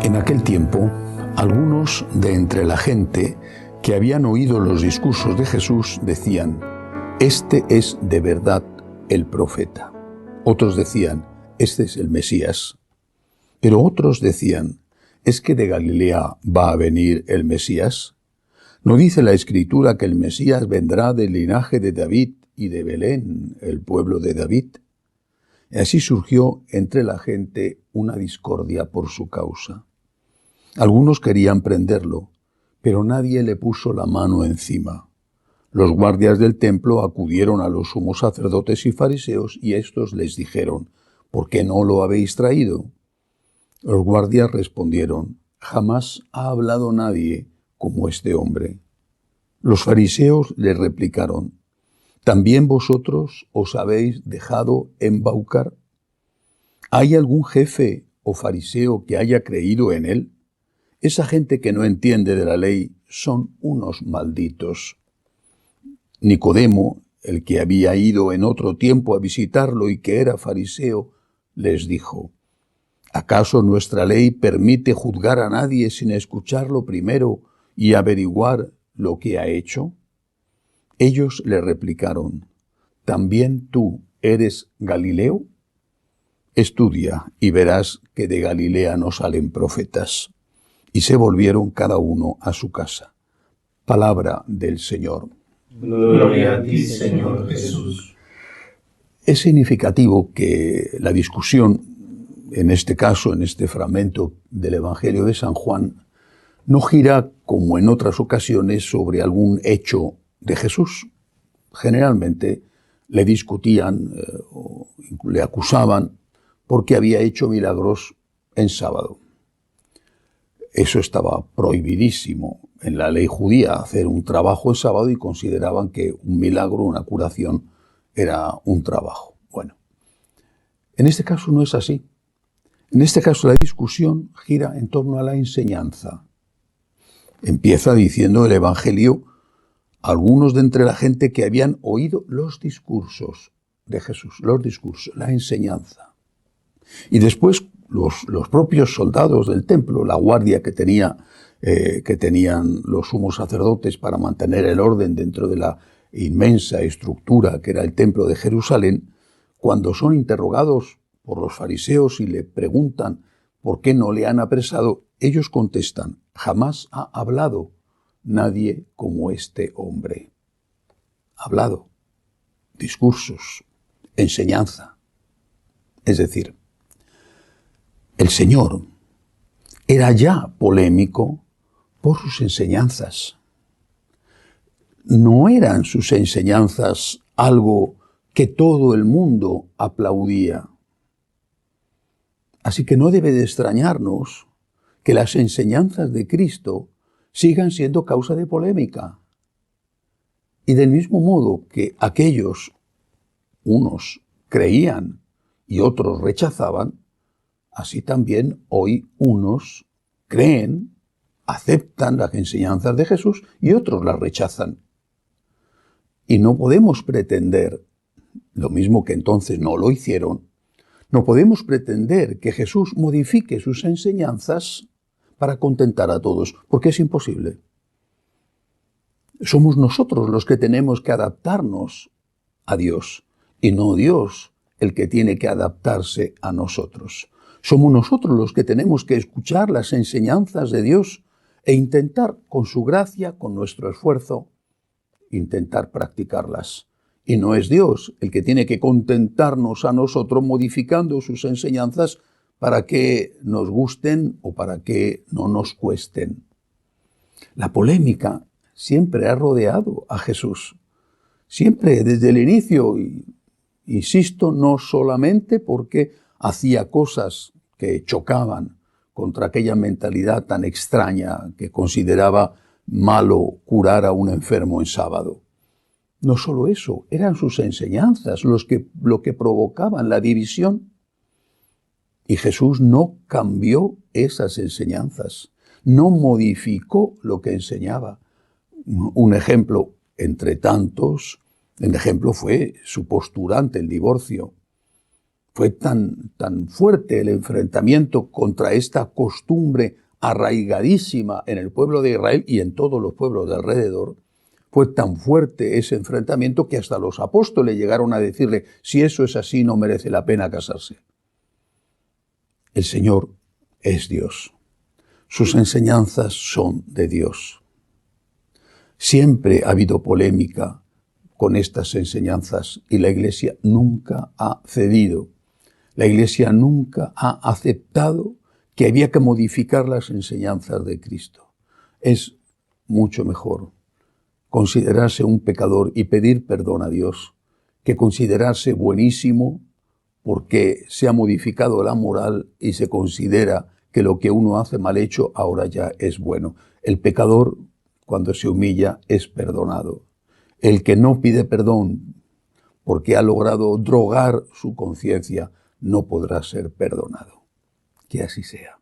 En aquel tiempo, algunos de entre la gente que habían oído los discursos de Jesús decían: «Este es de verdad el profeta». Otros decían: «Este es el Mesías». Pero otros decían: ¿es que de Galilea va a venir el Mesías? ¿No dice la Escritura que el Mesías vendrá del linaje de David y de Belén, el pueblo de David? Y así surgió entre la gente una discordia por su causa. Algunos querían prenderlo, pero nadie le puso la mano encima. Los guardias del templo acudieron a los sumos sacerdotes y fariseos y estos les dijeron: ¿por qué no lo habéis traído? Los guardias respondieron: jamás ha hablado nadie como este hombre. Los fariseos le replicaron: ¿también vosotros os habéis dejado embaucar? ¿Hay algún jefe o fariseo que haya creído en él? Esa gente que no entiende de la ley son unos malditos. Nicodemo, el que había ido en otro tiempo a visitarlo y que era fariseo, les dijo: ¿acaso nuestra ley permite juzgar a nadie sin escucharlo primero y averiguar lo que ha hecho? Ellos le replicaron: ¿también tú eres Galileo? Estudia y verás que de Galilea no salen profetas. Y se volvieron cada uno a su casa. Palabra del Señor. Gloria a ti, Señor Jesús. Es significativo que la discusión, en este caso, en este fragmento del Evangelio de San Juan, no gira, como en otras ocasiones, sobre algún hecho de Jesús. Generalmente le discutían o le acusaban porque había hecho milagros en sábado. Eso estaba prohibidísimo en la ley judía, hacer un trabajo en sábado, y consideraban que un milagro, una curación, era un trabajo. Bueno, en este caso no es así. En este caso la discusión gira en torno a la enseñanza. Empieza diciendo el Evangelio: algunos de entre la gente que habían oído los discursos de Jesús, la enseñanza. Y después los propios soldados del templo, la guardia que tenían los sumos sacerdotes para mantener el orden dentro de la inmensa estructura que era el templo de Jerusalén, cuando son interrogados por los fariseos y le preguntan por qué no le han apresado, ellos contestan: jamás ha hablado nadie como este hombre. Hablado, discursos, enseñanza. Es decir, el Señor era ya polémico por sus enseñanzas. No eran sus enseñanzas algo que todo el mundo aplaudía. Así que no debe de extrañarnos que las enseñanzas de Cristo sigan siendo causa de polémica. Y del mismo modo que aquellos, unos creían y otros rechazaban, así también hoy unos creen, aceptan las enseñanzas de Jesús y otros las rechazan. Y no podemos pretender, lo mismo que entonces no lo hicieron, no podemos pretender que Jesús modifique sus enseñanzas para contentar a todos, porque es imposible. Somos nosotros los que tenemos que adaptarnos a Dios, y no Dios el que tiene que adaptarse a nosotros. Somos nosotros los que tenemos que escuchar las enseñanzas de Dios e intentar, con su gracia, con nuestro esfuerzo, intentar practicarlas. Y no es Dios el que tiene que contentarnos a nosotros modificando sus enseñanzas para que nos gusten o para que no nos cuesten. La polémica siempre ha rodeado a Jesús. Siempre, desde el inicio, y insisto, no solamente porque hacía cosas que chocaban contra aquella mentalidad tan extraña que consideraba malo curar a un enfermo en sábado. No solo eso, eran sus enseñanzas lo que provocaban la división. Y Jesús no cambió esas enseñanzas, no modificó lo que enseñaba. Un ejemplo entre tantos, el ejemplo fue su postura ante el divorcio. Fue tan fuerte el enfrentamiento contra esta costumbre arraigadísima en el pueblo de Israel y en todos los pueblos de alrededor. Fue tan fuerte ese enfrentamiento que hasta los apóstoles llegaron a decirle, si eso es así, no merece la pena casarse. El Señor es Dios. Sus enseñanzas son de Dios. Siempre ha habido polémica con estas enseñanzas y la Iglesia nunca ha cedido. La Iglesia nunca ha aceptado que había que modificar las enseñanzas de Cristo. Es mucho mejor considerarse un pecador y pedir perdón a Dios que considerarse buenísimo porque se ha modificado la moral y se considera que lo que uno hace mal hecho ahora ya es bueno. El pecador, cuando se humilla, es perdonado. El que no pide perdón porque ha logrado drogar su conciencia, no podrá ser perdonado. Que así sea.